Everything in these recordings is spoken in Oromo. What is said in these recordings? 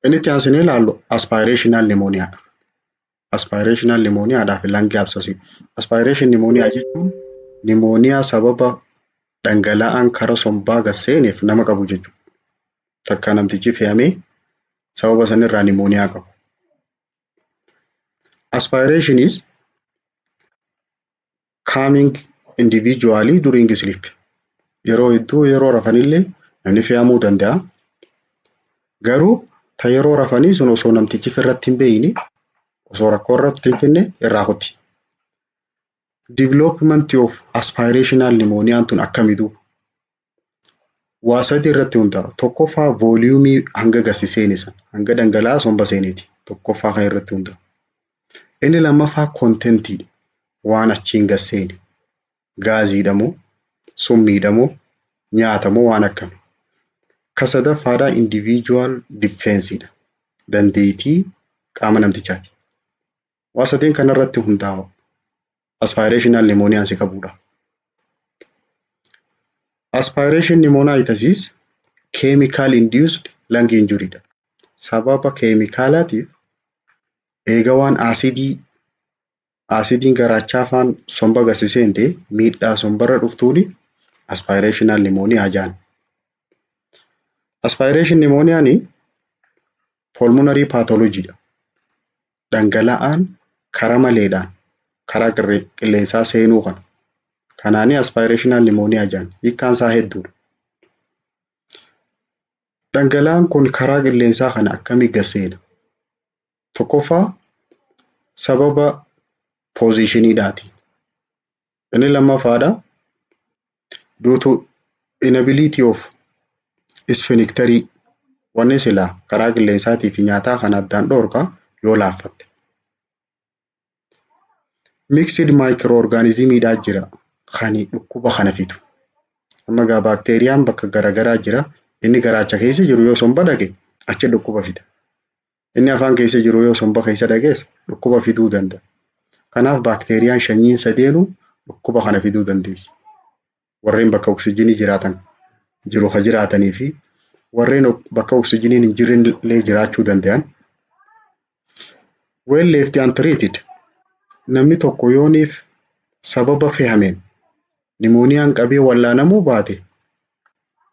Inni itti aansinee ilaallu aspirational pneumonia. Aspirational pneumoniaadhaaf lung abscess. Aspiration pneumonia jechuun pneumonia sababa dhangala'aan kara sombaa gad seeneef nama qabu jechuudha. Takka namtichi fe'amee sababa sanirraa pneumonia qabu. Aspiration is coming individually during sleep. Yeroo hedduu yeroo rafanillee namni fe'amuu danda'a. Garuu ta yeroo rafanii sun osoo namtichi irratti hin beeyni osoo rakkoo irratti hin finne irraa kuti. Development of aspirational pneumonia tun akkamitu? Waa sadi irratti hundaa'a. Tokkoffaa volume hanga gasi seenisan hanga dhangala'aa somba seeniti. Tokkoffaa kan irratti hundaa'a. Inni lammaffaa contentii waan achiin gad seeni. Gaaziidhamoo, summiidhamoo, nyaatamoo waan akkami. Ka sadaffaadhaa individual defensiidha. Dandeettii qaama namtichaati. Waa sadeen kanarratti hundaa'a. Aspirational pneumonia si qabuudha. Aspiration pneumonitis is chemical induced lung injury dha. Sababa keemikaalaatiif eega waan aasidiin garaachaa afaan somba gasiseente miidhaa sombarra dhuftuuni aspirational pneumonia jaan. Aspiration pneumonia ni pulmonary pathology dha. Dhangala'aan kara maleedhaan karaa qilleensaa seenuu kana. Kanaani aspirational pneumonia jaan. Hiikkaan isaa hedduudha. Dhangala'aan kun karaa qilleensaa kana akkamii gad seena? Tokkoffaa sababa posiitioniidhaati. Inni lammaffaadha due to inability of sphincter wanni silaa karaa qilleensaatii fi nyaataa kan addaan dhoorka yoo laaffatte. Mixed microorganismiidhaa jira kan dhukkuba kana fidu. Amma gaa baakteeriyaan bakka garagaraa jira. Inni garaacha keessa jiru yoo somba dhaqe achi dhukkuba fida. Inni afaan keessa jiru yoo somba keessa dhaqes dhukkuba fiduu danda'a. Kanaaf baakteeriyaan shanyiin sadeenuu dhukkuba kana fiduu dandeessi. Warreen bakka oksijinii jiraatan jiru ha jiraatanii fi warreen bakka oksijiniin hin jirrellee jiraachuu danda'an. When left untreated namni tokko yooniif sababa fe'ameen pneumoniaan qabee wallaanamuu baate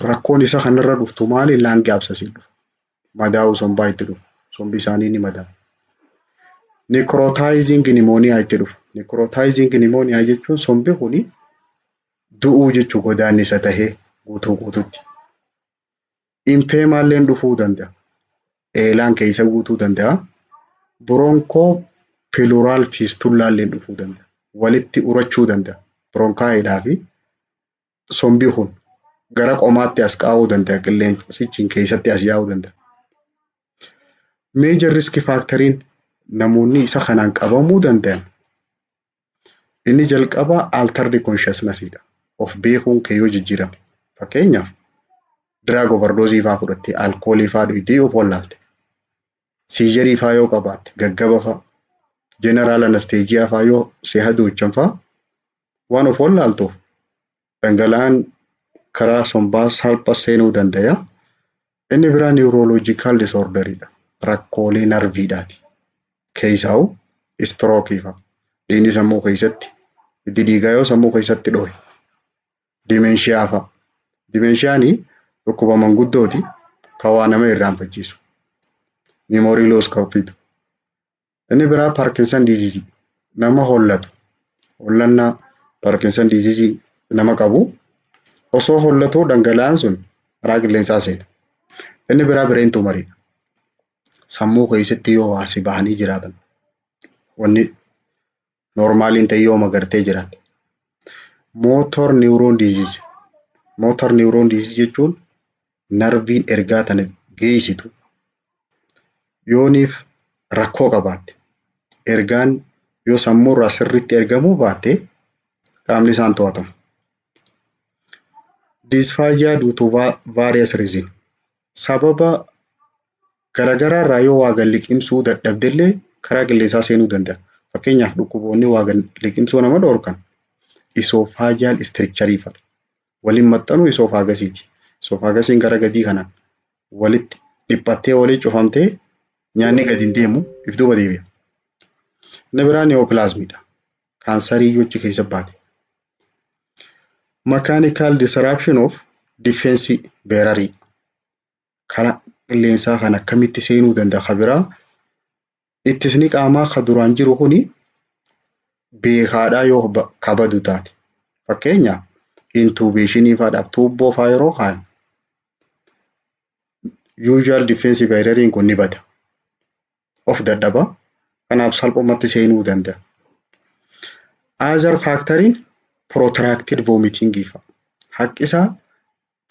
rakkoon isa kanarra dhuftu maali? Lung abscess dhufu. Madaa'uu sombaa itti dhufu. Sombi isaanii ni madaa'a. Necrotizing pneumonia itti dhufu. Necrotizing pneumonia jechuun sombi kuni du'uu jechuu godaannisa tahee guutuutti. Impheemalleen dhufuu danda'a. Eelaan keessa guutuu danda'a. Bronchopleural fistulaalleen dhufuu danda'a. Walitti urachuu danda'a. Bronkaayidhaa fi sombi kun gara qomaatti as qaawuu danda'a. Qilleensichiin keessatti as yaa'uu danda'a. Major risk factoriin namoonni isa kanaan qabamuu danda'an. Inni jalqaba altered consciousness-dha. Of beekuun kee yoo jijjiirame. Fakkeenyaaf drug overdose fa'aa fudhattee alkoolii fa'aa dhugdee of wallaalte. Seizure fa'aa yoo qabaatte gaggaba fa'aa general anesthesia fa'aa yoo si haduuchan fa'aa waan of wallaaltuuf dhangala'aan karaa sombaa salphaa seenuu danda'a. Inni biraa neurological disorderidha. Rakkoolee narviidhaati. Keessaa'u stroke fa'aa dhiigni sammuu keessatti itti dhiigaa yoo sammuu keessatti dhohe. Dementia fa'aa. Dementiaani dhukkuba manguddooti kan waa nama irraanfachiisu. Memory loss kan fidu. Inni biraa Parkinson disease nama hollatu. Hollannaa Parkinson disease nama qabu osoo hollatuu dhangala'aan sun karaa qilleensaa seena. Inni biraa brain tumor. Sammuu keessatti yoo waasi bahanii jiraatan wanni normaaliin ta'e yoo magartee jiraate. Motor neuron disease. Motor neuron disease jechuun narviin ergaa tana geessitu yooniif rakkoo qabaatte. Ergaan yoo sammuurraa sirriitti ergamuu baatte qaamni isaan to'atamu. Dysphagia due to various reasons. Sababa garagaraarraa yoo waa liqimsuu dadhabdellee karaa qilleensaa seenuu danda'a. Fakkeenyaaf dhukkuboonni waa liqimsuu nama dhoorkan esophageal stricture fa'aa. Waliin maxxanuu esophagasiiti. Esophagasiin gara gadii kanaan walitti dhiphattee walii cufamtee nyaanni gadi hin deemu if duuba deebi'a. Inni biraan neoplaazmiidha. Kaansarii achi keessa baate. Mechanical disruption of defense barrier. Karaa qilleensaa kan akkamitti seenuu danda'a kabiraa ittisni qaamaa kan duraan jiru kuni beekaadhaa yoo kabadu taate. Fakkeenyaaf intubeeshinii fa'aadhaaf tuubboo fa'aa yeroo kaa'an usual defense barrieriin kun ni bada. Of dadhaba. Kanaaf salphumatti seenuu danda'a. Other factoriin protracted vomiting fa'a. Haqqisaa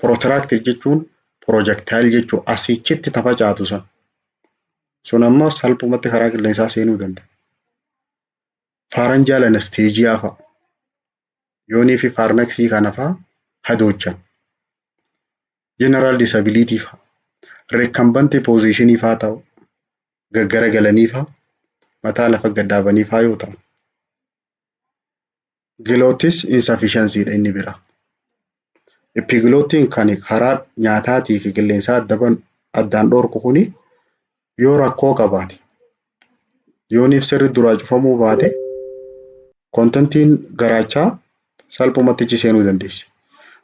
protracted jechuun projectile jechuun asichitti tafacaatu sun. Sun ammoo salphumatti karaa qilleensaa seenuu danda'a. Pharyngeal anesthesia fa'a. Yoonii fi pharynxii kana fa'a hadoochan. General disability fa'a. Recumbent position fa'a ta'u. Gaggara galanii fa'a. Mataa lafa gaddaabanii fa'a yoo ta'an. Glottis insufficiency dha inni bira. Epiglottiin kan karaa nyaataatii fi qilleensaa addaan dhorku kuni yoo rakkoo qabaate yooniif sirri duraa cufamuu baate kontentiin garaachaa salphumatti seenuu dandeessi.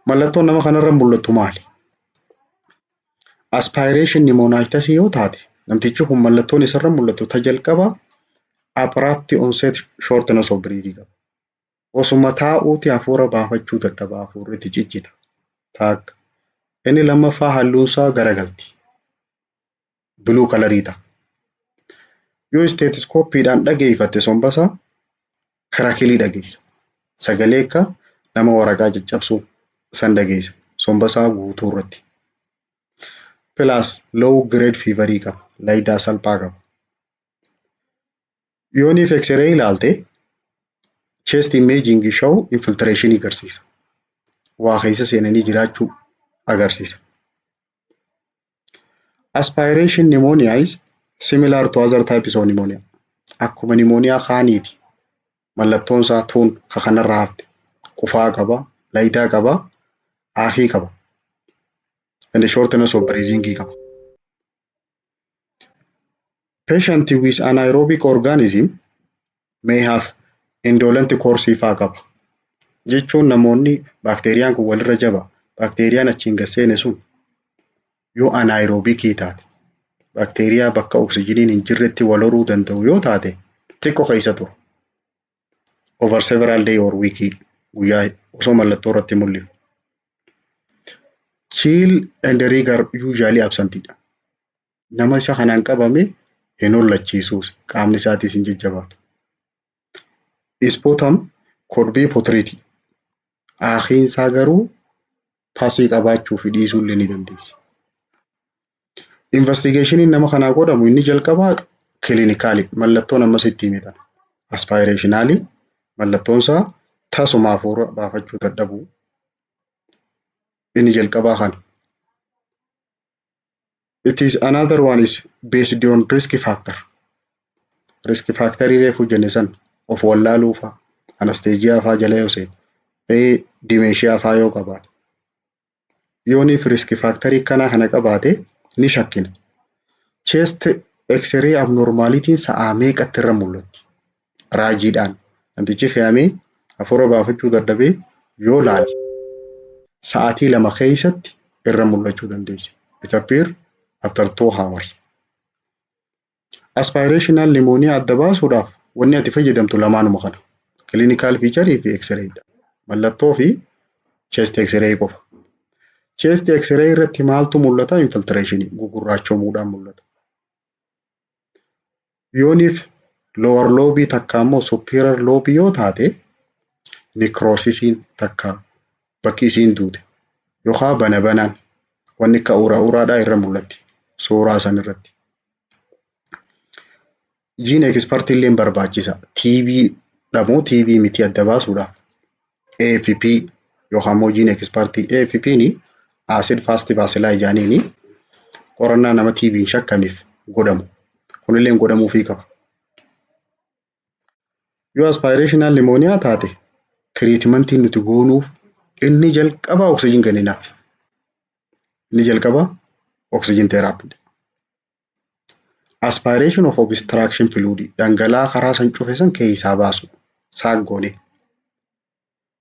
Mallattoon nama kanarra mul'atu maali? Aspiration pneumonitis yoo taate namtichi kun mallattoon isarra mul'atu ta jalqaba abrupt onset shortness of breath qaba. Osuma taa'uuti hafuura baafachuu dadhaba hafuurri itti ciccita. Taakka. Inni lammaffaa halluunsaa garagalti. Blue colorii ta'a. Yoo stethoscopeedhaan dhageeffatte sombasaa kirakilii dhageessa. Sagalee akka nama waraqaa caccabsuu san dhageessa. Sombasaa guutuu irratti. Plus low grade feverii qaba. Laayidaa salphaa qaba. Yooniif X-ray ilaalte chest imaging show infiltration agarsiisa. Waa keessa seenanii jiraachuu agarsiisa. Aspiration pneumonia is similar to other types of pneumonia. Akkuma pneumonia kaaniiti. Mallattoon isaa tuun kanarraa hafte. Qufaa qaba, laayidaa qaba, aahii qaba. And the shortness of breathing qaba. Patient with anaerobic organism may have indolent course fa'aa qaba. Jechuun namoonni baakteeriyaan kun walirra jaba. Baakteeriyaan achiin gasseene sun yoo anaeroobikii taate baakteeriyaa bakka oksijiniin hin jirretti wal horuu danda'u yoo taate xiqqoo keessa turu. Over several day or week guyyaa osoo mallattoo irratti mul'isu. Chill and rigor usually absent dha. Nama isa kanaan qabame hin hollachiisuus qaamni isaatis hin jajjabaatu. Sputum could be putrid. Aahiin isaa garuu pasii qabaachuu fi dhiisuu illee ni dandeessi. Investigationiin nama kanaa godhamu inni jalqabaa clinically mallattoon ammasitti himitan. Aspirationally mallattoon isaa tasuma hafuura baafachuu dadhabuu. Inni jalqabaa kana. It is another one is based on risk factor. Risk factor reefu jenne san of wallaaluu fa'a. Anesthesia fa'aa jala yoo seene. Dementia fa'aa yoo qabaate. Yooniif risk factorii kana qabaate ni shakkina. Chest X-ray abnormalitiin sa'aa meeqatti irra mul'atti? Raajiidhaan namtichi fe'amee hafuura baafachuu dadhabee yoo laale sa'aatii 2 keessatti irra mul'achuu dandeessi. It appear after 2 hours. Aspirational pneumonia adda baasuudhaaf wanni ati fayyadamtu lamaanuma kana. Clinical feature fi X-ray. Mallattoo fi chest X-ray qofa. Chest X-ray irratti maaltu mul'ata? Infiltration gugurraachomuudhaan mul'ata. Yooniif lower lobe takka ammoo superior lobe yoo taate necrosisiin takka bakki isiin duute yookaan banaan wanni akka uraadhaa irra mul'atti suuraa san irratti. Gene expert illee barbaachisa. TB dhamoo TB miti adda baasuudhaaf. AFP yookaan immoo gene expert AFP ni acid fast bacilli jaaniini qorannaa nama TB hin shakkaniif godhamu. Kunillee godhamuu fi qaba. Yoo aspirational pneumonia taate treatmentiin nuti goonuuf inni jalqaba oxygen kenninaaf. Inni jalqaba oxygen therapy. Aspiration of obstruction fluid dhangala'aa karaa san cufe san keessaa baasu saaggoone.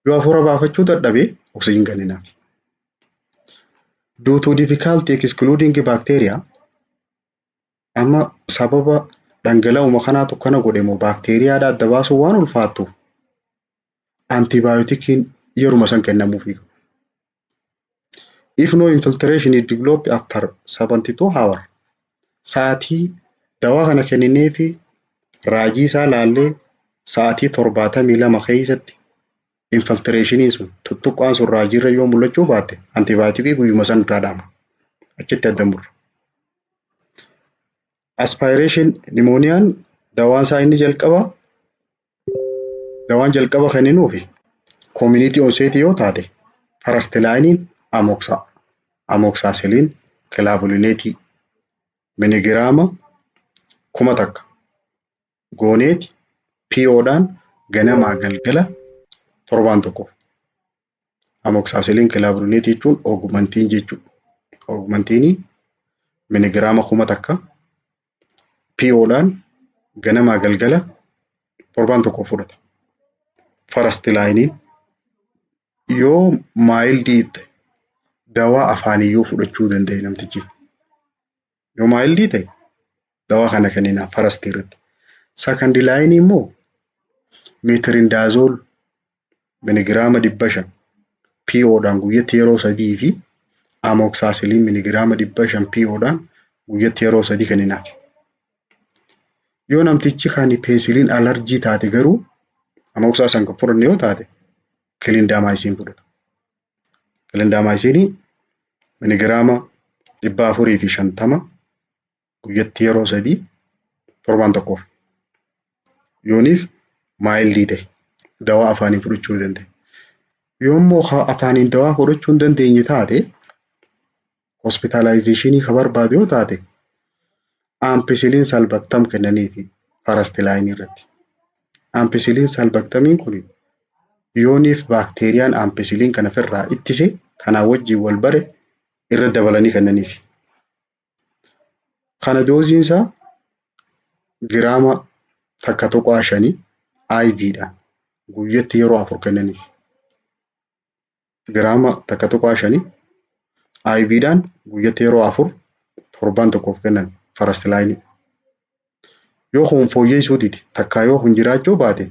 Yoo hafuura baafachuu dadhabe oksijiin kenninaaf. Due to difficulty excluding bacteria amma sababa dhangala'uma kanaatu kana godhe moo baakteeriyaadha adda baasuu waan ulfaattuuf antibiyootikiin yeruma san kennamuufi. If no infiltration is developed after 72 hours sa'aatii dawaa kana kenninee fi raajii isaa laallee sa'aatii 72 keessatti infiltreeshiniin sun tuttuqqaan sun raajiirra yoo mul'achuu baatte antibiyootikii guyyuma san irraa dhaama. Achitti adda murra. Aspiration pneumoniyaan dawaan isaa inni dawaan jalqaba kenninuufi community onset yoo taate parastilaayiniin amoksaasilin kilaabulineetii miligiraama 1000 gooneeti PO'dhaan ganamaa galgala 7 amoksaasilin kilaabulineetii jechuun oogmantiin jechuudha. Oogmantiinii miligiraama 1000 PO'dhaan ganamaa galgala 7 fudhata. Parastilaayiniin yoo maayildii ta'e dawaa afaaniyyuu fudhachuu danda'e namtichi. Yoo maayildii ta'e dawaa kana kenninaaf parastii irratti. Sakandii laayinii immoo meetirindaazol miligiraama 500 PO'dhaan guyyatti yeroo 3 fi amoksaasilin miligiraama 500 PO'dhaan guyyatti yeroo 3 kenninaaf. Yoo namtichi kan peesiliin alarjii taate garuu amoksaasaan kan fudhanne yoo taate kilindaamaayisiin fudhata. Kilindaamaayisiinii miligiraama 450 guyyatti yeroo 3 7 yooniif maayildii ta'e dawaa afaaniin fudhachuu danda'a. Yoo immoo afaaniin dawaa fudhachuu hin dandeenye taate hospitaalaayizeeshinii kan barbaadu yoo taate ampisiliin salbaktam kennanii fi parastilaayinii irratti. Ampisiliin salbaktamiin kun yooniif baakteeriyaan ampisiliin kana ofirraa ittise kanaa wajjin wal bare irra dabalanii kennaniif. Kana dooziin isaa giraama 1.5 IV'dhaan guyyatti yeroo 4 kennaniif. Giraama 1.5 IV'dhaan guyyatti yeroo 4 torbaan tokkoof kennan parastilaayinii. Yoo kun fooyyessuu dide takkaa yoo kun jiraachuu baate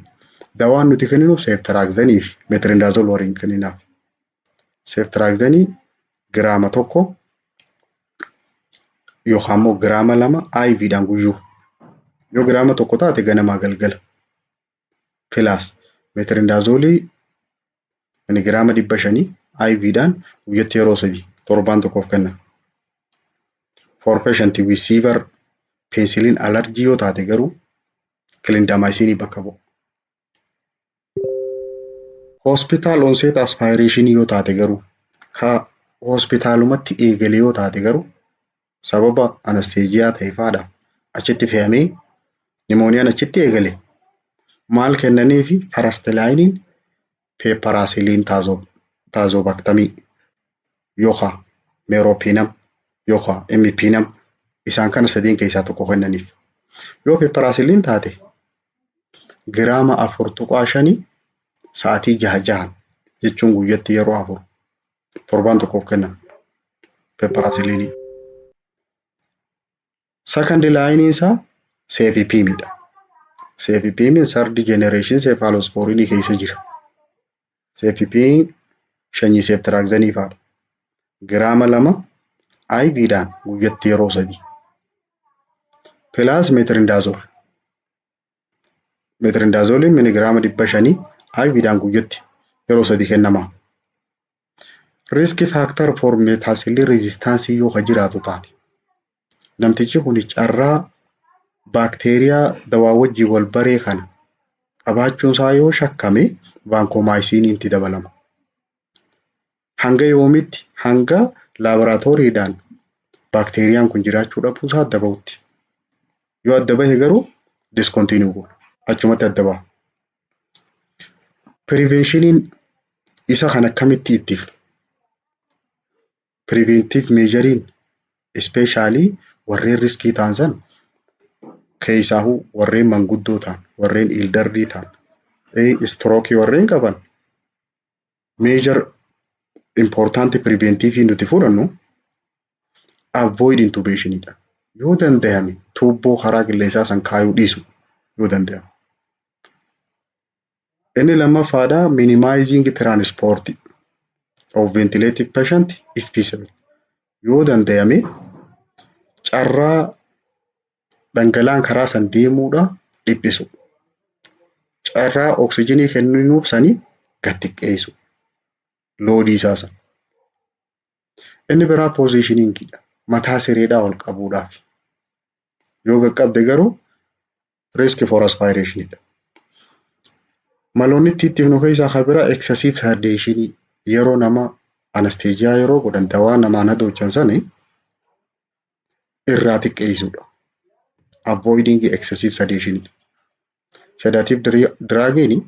dawaan nuti kenninuuf seeftiraaksanii fi meetirindaazol waliin kenninaaf. Seeftiraaksanii giraama 1 yookaan immoo giraama 2 IV'dhaan guyyuu. Yoo giraama 1 taate ganamaa galgala. Pilaas meetirindaazolii miligiraama 500 IV'dhaan guyyatti yeroo 3 torbaan tokkoof kenna. For patient with severe penicillin allergy yoo taate garuu clindamycin bakka bu'a. Hospital onset aspiration yoo taate garuu ka hospitaalumatti eegale yoo taate garuu sababa anesteejiyaa ta'eefadha achitti fe'amee pneumoniyaan achitti eegale maal kennanii fi parastilaayiniin peeparaasiliin taazobaktamii yookaan meeroopinam yookaan emipinam isaan kana sadiin keessaa tokko kennaniif. Yoo peeparaasiliin taate giraama 4.5 sa'aatii 6 jechuun guyyatti yeroo 4 torbaan tokkoof kennan peeparaasiliinii. Second line isaa CFP-dha. CFP third generation cephalosporin keessa jira. CFP shanyii seeftiraaksanii fa'aadha. Giraama 2 IV'dhaan guyyatti yeroo 3. Plus meetirindaazol. Meetirindaazoliin miligiraama 500 IV'dhaan guyyatti yeroo 3 kennama. Risk factor for methicillin resistance yoo jiraatu taate. Namtichi kun carraa baakteeriyaa dawaa wajjin wal baree kana qabaachuun isaa yoo shakkame vaankomaayisiiniin itti dabalama. Hanga yoomitti hanga laaboraatooriidhaan baakteeriyaan kun jiraachuu dhabuu isaa adda bahutti. Yoo adda bahe garuu discontinue goona. Achumatti adda baha. Preventioniin isa kan akkamitti ittifna? Preventive measurein especially warreen riskii ta'an san Keessaahuu warreen manguddoo ta'an, warreen ildarrii ta'an, istirookii warreen qaban meejor importanti preventiivii nuti fudhannu avoid intubationidha. Yoo danda'ame tuubboo karaa qilleensaa san kaayuu dhiisu yoo danda'ame. Inni lammaffaadha minimizing transport of ventilated patient if feasible. Yoo danda'ame carraa dhangala'aan karaa san deemuudha dhiphisu. Carraa oksijiinii kennuuf sanii gad xiqqeessu. Loodii isaa sana. Inni biraa positioningidha. Mataa sireedhaa ol qabuudhaaf. Yoo qaqqabde garuu risk for aspirationidha. Maloonni itti nu keessaa kan biraa excessive sedation yeroo nama anesteejiyaa yeroo godhan dawaa namaan hadoochan sanii irraa xiqqeessuudha. Avoiding excessive sedation. Sedative drugiin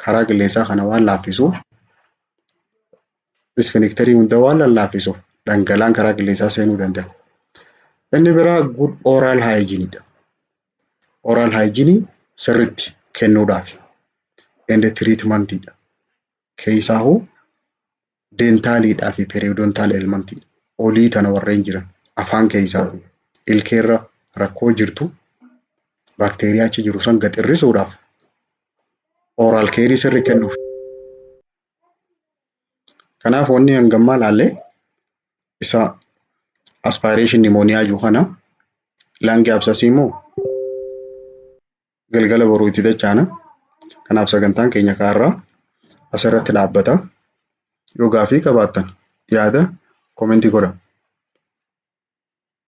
karaa qilleensaa kana waan laaffisuuf sphincterii hunda waan lallaaffisuuf dhangala'aan karaa qilleensaa seenuu danda'a. Inni biraa good oral hygiene. Oral hygiene sirriitti kennuudhaaf. And treatmentidha. Keessaahuu dentaaliidhaa fi periodontaal elementidha. Olii tana warreen jiran afaan keessaa ilkeerra rakkoo jirtu baakteeriyaa achi jiru san gad hir'isuudhaaf oral keerii sirri kennuuf. Kanaaf wanni hangammaa laallee isa aspiration pneumonia jiru kana lung abscess immoo galgala boruu itti dachaana. Kanaaf sagantaan keenya kaarraa asirratti dhaabbata. Yoo gaafii qabaattan yaada koomentii godhaa.